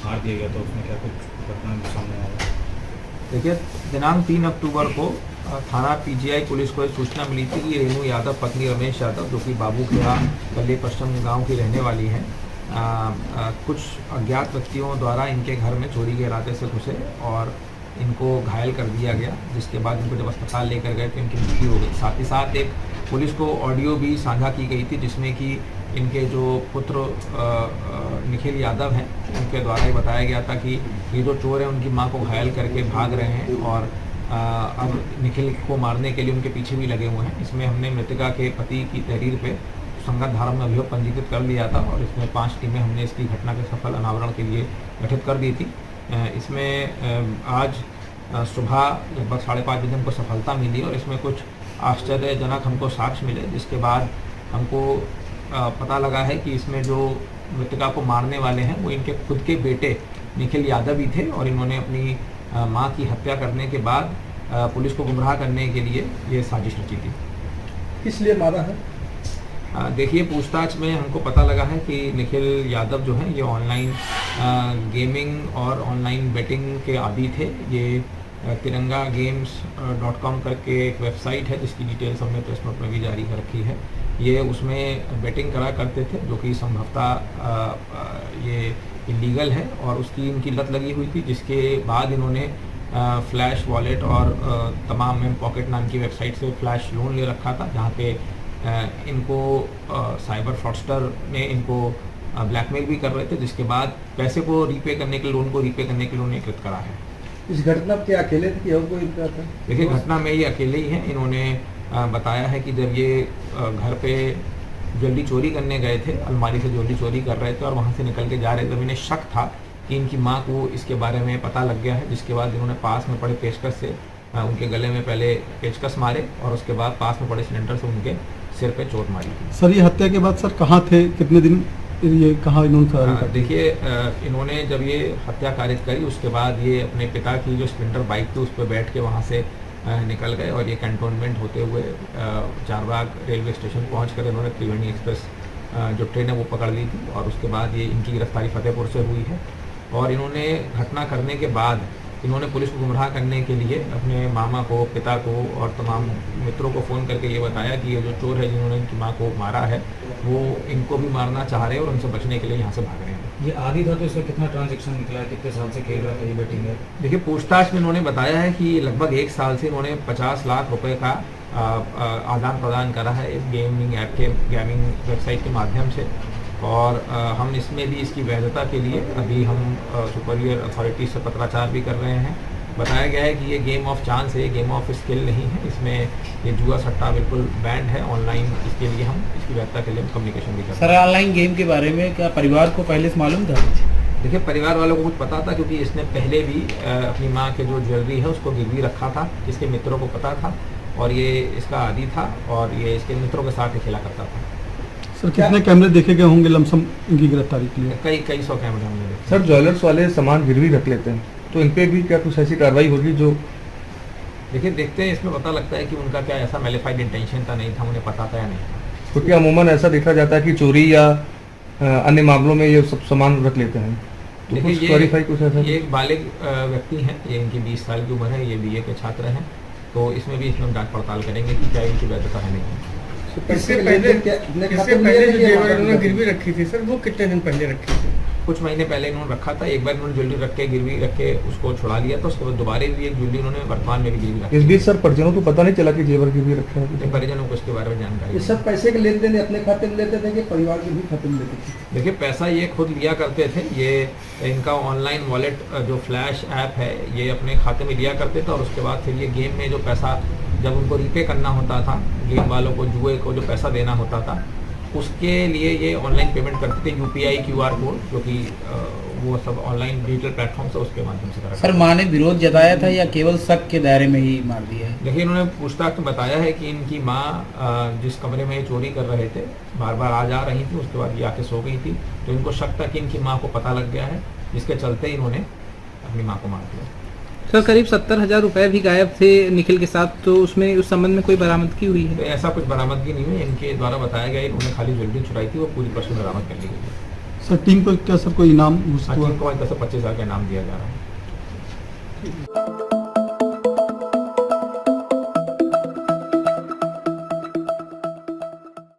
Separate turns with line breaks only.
मार दिया गया था, उसमें क्या कुछ घटना सामने आया?
देखिए, दिनांक 3 अक्टूबर को थाना पीजीआई पुलिस को एक सूचना मिली थी कि रेणु यादव पत्नी रमेश यादव, जो कि बाबूखेड़ा गली पश्चिम गांव की रहने वाली हैं, कुछ अज्ञात व्यक्तियों द्वारा इनके घर में चोरी के इरादे से घुसे और इनको घायल कर दिया गया, जिसके बाद इनको जब अस्पताल लेकर गए तो इनकी मृत्यु हो गई। साथ ही साथ एक पुलिस को ऑडियो भी साझा की गई थी, जिसमें कि इनके जो पुत्र निखिल यादव हैं, उनके द्वारा ये बताया गया था कि ये जो चोर हैं उनकी मां को घायल करके भाग रहे हैं और अब निखिल को मारने के लिए उनके पीछे भी लगे हुए हैं। इसमें हमने मृतका के पति की तहरीर पे संगत धारा में अभियोग पंजीकृत कर लिया था और इसमें 5 टीमें हमने इसकी घटना के सफल अनावरण के लिए गठित कर दी थी। इसमें आज सुबह लगभग 5:30 बजे हमको सफलता मिली और इसमें कुछ आश्चर्यजनक हमको साक्ष्य मिले, जिसके बाद हमको पता लगा है कि इसमें जो मृतका को मारने वाले हैं वो इनके खुद के बेटे निखिल यादव ही थे और इन्होंने अपनी मां की हत्या करने के बाद पुलिस को गुमराह करने के लिए ये साजिश रची थी।
किस लिए मारा है?
देखिए, पूछताछ में हमको पता लगा है कि निखिल यादव जो हैं ये ऑनलाइन गेमिंग और ऑनलाइन बेटिंग के आदी थे। ये tirangaGames.com करके एक वेबसाइट है जिसकी डिटेल्स हमने प्रेस नोट में भी जारी कर रखी है। ये उसमें बेटिंग करा करते थे, जो कि संभवतः ये इलीगल है और उसकी इनकी लत लगी हुई थी, जिसके बाद इन्होंने फ्लैश वॉलेट और तमाम पॉकेट नाम की वेबसाइट से फ्लैश लोन ले रखा था, जहाँ पे इनको साइबर फ्रॉडस्टर ने इनको ब्लैकमेल भी कर रहे थे, जिसके बाद पैसे को रीपे करने के लोन को रीपे करने के लिए उन्हें कृत करा है।
इस घटना के अकेले थे कि और कोई था?
देखिए, घटना में ये अकेले ही हैं। इन्होंने बताया है कि जब ये घर पे ज्वेलरी चोरी करने गए थे, अलमारी से ज्वेलरी चोरी कर रहे थे और वहाँ से निकल के जा रहे थे, तब इन्हें शक था कि इनकी माँ को इसके बारे में पता लग गया है, जिसके बाद इन्होंने पास में पड़े पेचकस से उनके गले में पहले पेचकस मारे और उसके बाद पास में पड़े सिलेंडर से उनके सिर पे चोट मारी थी।
सर, ये हत्या के बाद सर कहाँ थे, कितने दिन ये कहाँ इन्होंने
देखिए, इन्होंने जब ये हत्या कारित करी उसके बाद ये अपने पिता की जो स्प्लेंडर बाइक थी उस पर बैठ के वहाँ से निकल गए और ये कैंटोनमेंट होते हुए चारबाग रेलवे स्टेशन पहुंचकर इन्होंने त्रिवेणी एक्सप्रेस जो ट्रेन है वो पकड़ ली थी और उसके बाद ये इनकी गिरफ्तारी फतेहपुर से हुई है। और इन्होंने घटना करने के बाद इन्होंने पुलिस को गुमराह करने के लिए अपने मामा को, पिता को और तमाम मित्रों को फ़ोन करके ये बताया कि ये जो चोर है जिन्होंने इनकी माँ को मारा है वो इनको भी मारना चाह रहे हैं और उनसे बचने के लिए यहाँ से भाग रहे हैं।
ये आदि था तो इसका कितना ट्रांजैक्शन निकला है, कितने साल से खेल रहा था ये बेटिंग है?
देखिए, पूछताछ में इन्होंने बताया है कि लगभग 1 साल से इन्होंने 50 लाख रुपए का आदान प्रदान करा है इस गेमिंग ऐप के, गेमिंग वेबसाइट के माध्यम से और हम इसमें भी इसकी वैधता के लिए अभी हम सुपीरियर अथॉरिटी से पत्राचार भी कर रहे हैं। बताया गया है कि ये गेम ऑफ चांस है, गेम ऑफ स्किल नहीं है, इसमें ये जुआ सट्टा बिल्कुल बैंड है ऑनलाइन। इसके लिए हम इसकी वैधता के लिए हम कम्युनिकेशन भी कर रहे हैं।
सर, ऑनलाइन गेम के बारे में क्या परिवार को पहले से मालूम था?
देखिए, परिवार वालों को कुछ पता था क्योंकि इसने पहले भी अपनी माँ के जो ज्वेलरी है उसको गिरवी रखा था, इसके मित्रों को पता था और ये इसका आदी था और ये इसके मित्रों के साथ ही खेला करता था।
सर, कितने कैमरे देखे गए होंगे लमसम इनकी गिरफ्तारी के लिए?
कई 100 कैमरे हमने देखे।
सर, ज्वेलर्स वाले सामान गिरवी रख लेते हैं तो इन पे भी क्या कुछ ऐसी कार्रवाई होगी जो?
देखिए, देखते हैं, इसमें पता लगता है कि उनका क्या ऐसा मैलिफाइड इंटेंशन था, नहीं था, उन्हें पता था या नहीं था।
क्योंकि अमूमन ऐसा देखा जाता है कि चोरी या अन्य मामलों में ये सब सामान रख लेते हैं, तो कुछ क्लैरिफाई कुछ ऐसा?
ये एक बालिग व्यक्ति हैं, ये इनकी 20 साल की उम्र है, ये BA के छात्र हैं, तो इसमें भी इसमें जांच पड़ताल करेंगे कि क्या इनकी वैधता है नहीं।
इससे पहले जो जेवर इन्होंने गिरवी रखी थी सर, वो कितने दिन पहले रखी थी?
कुछ महीने पहले इन्होंने रखा था, एक बार इन्होंने ज्वेलरी रख के गिरवी रख के उसको छुड़ा लिया था, उसके बाद दोबारा भी एक ज्वेलरी इन्होंने वर्तमान में भी गिरवी रखी।
इस बीच सर परिजनों को पता नहीं चला कि जेवर गिरवी रखा है?
परिजनों को इसके बारे में जानकारी।
ये सब पैसे के लेन देन अपने खाते में लेते थे कि परिवार के भी खाते में लेते थे?
देखिए, पैसा ये खुद लिया करते थे, ये इनका ऑनलाइन वॉलेट जो फ्लैश ऐप है ये अपने खाते में लिया करते थे और उसके बाद फिर ये गेम में जो पैसा जब उनको रीपे करना होता था, गेम वालों को, जुए को जो पैसा देना होता था, उसके लिए ये ऑनलाइन पेमेंट करते थे। UPI QR कोड जो कि वो सब ऑनलाइन डिजिटल प्लेटफॉर्म से उसके माध्यम से करा।
सर, माँ ने विरोध जताया था या केवल शक के दायरे में ही मार दिया है?
देखिए, इन्होंने पूछताछ में बताया है कि इनकी माँ जिस कमरे में ये चोरी कर रहे थे बार बार आ जा रही थी, उसके बाद ये आके सो गई थी, तो इनको शक था कि इनकी माँ को पता लग गया है, जिसके चलते इन्होंने अपनी माँ को मार दिया।
सर, करीब 70,000 रुपए भी गायब थे निखिल के साथ, तो उसमें उस संबंध में कोई बरामदगी हुई है?
तो ऐसा कुछ बरामदगी नहीं हुई, इनके द्वारा बताया गया इन्होंने खाली ज्वेलरी चुराई थी, वो पूरी पर्सन बरामद कर ली गई है।
सर टीम को क्या सर कोई इनाम घोषित हुआ?
टीम को 10 से 25 हज़ार का इनाम दिया जा रहा है।